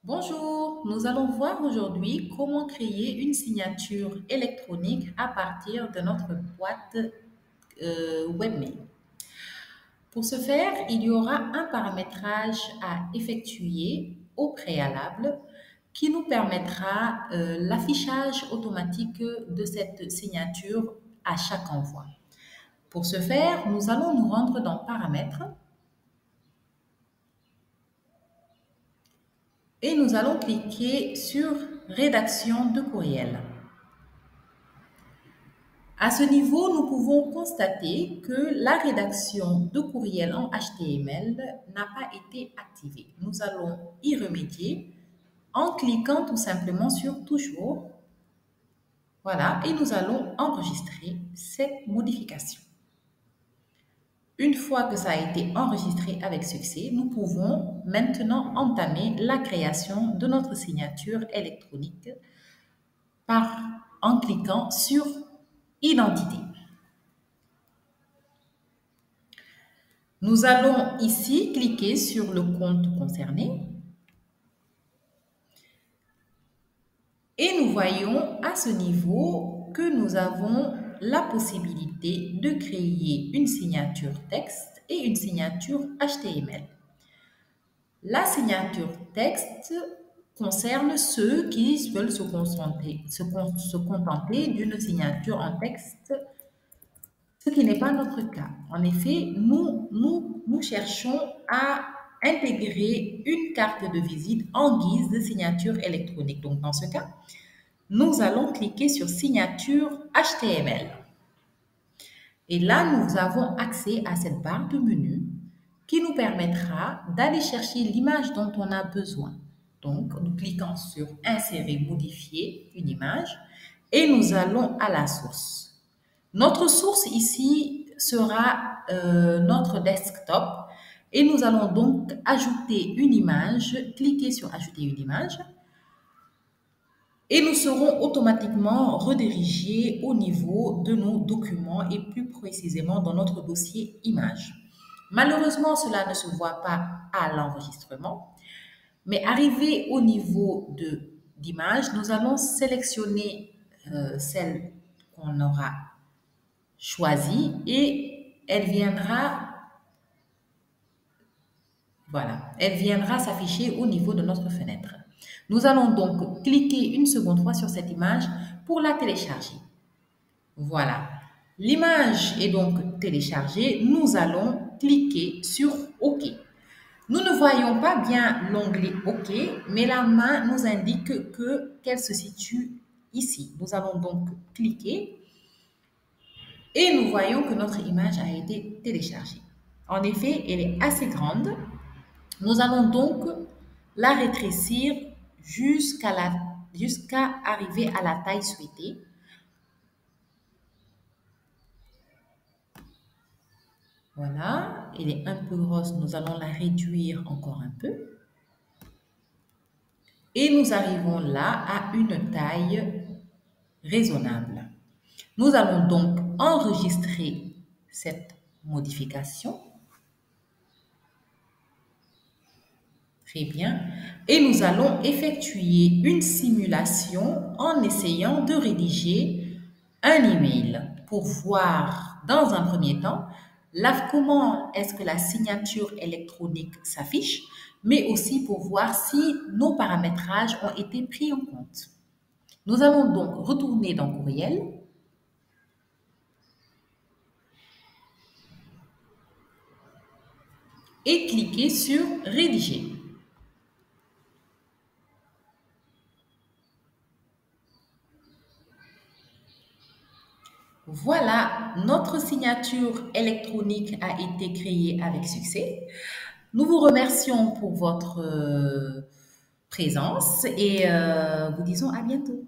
Bonjour, nous allons voir aujourd'hui comment créer une signature électronique à partir de notre boîte webmail. Pour ce faire, il y aura un paramétrage à effectuer au préalable qui nous permettra l'affichage automatique de cette signature à chaque envoi. Pour ce faire, nous allons nous rendre dans Paramètres et nous allons cliquer sur Rédaction de courriel. À ce niveau, nous pouvons constater que la rédaction de courriel en HTML n'a pas été activée. Nous allons y remédier en cliquant tout simplement sur Toujours. Voilà, et nous allons enregistrer cette modification. Une fois que ça a été enregistré avec succès, nous pouvons maintenant entamer la création de notre signature électronique en cliquant sur Identité. Nous allons ici cliquer sur le compte concerné et nous voyons à ce niveau que nous avons la possibilité de créer une signature texte et une signature HTML. La signature texte concerne ceux qui veulent se contenter d'une signature en texte, ce qui n'est pas notre cas. En effet, nous cherchons à intégrer une carte de visite en guise de signature électronique. Donc, dans ce cas, nous allons cliquer sur Signature HTML. Et là, nous avons accès à cette barre de menu qui nous permettra d'aller chercher l'image dont on a besoin. Donc, nous cliquons sur Insérer, modifier une image et nous allons à la source. Notre source ici sera notre desktop et nous allons donc ajouter une image, cliquer sur Ajouter une image et nous serons automatiquement redirigés au niveau de nos documents et plus précisément dans notre dossier images. Malheureusement, cela ne se voit pas à l'enregistrement, mais arrivé au niveau d'image, nous allons sélectionner celle qu'on aura choisie et elle viendra s'afficher au niveau de notre fenêtre. Nous allons donc cliquer une seconde fois sur cette image pour la télécharger. Voilà. L'image est donc téléchargée. Nous allons cliquer sur OK. Nous ne voyons pas bien l'onglet OK, mais la main nous indique qu'elle se situe ici. Nous allons donc cliquer et nous voyons que notre image a été téléchargée. En effet, elle est assez grande. Nous allons donc la rétrécir jusqu'à arriver à la taille souhaitée. Voilà, elle est un peu grosse, nous allons la réduire encore un peu. Et nous arrivons là à une taille raisonnable. Nous allons donc enregistrer cette modification. Très bien. Et nous allons effectuer une simulation en essayant de rédiger un email pour voir dans un premier temps comment est-ce que la signature électronique s'affiche, mais aussi pour voir si nos paramétrages ont été pris en compte. Nous allons donc retourner dans Courriel et cliquer sur Rédiger. Voilà, notre signature électronique a été créée avec succès. Nous vous remercions pour votre présence et vous disons à bientôt.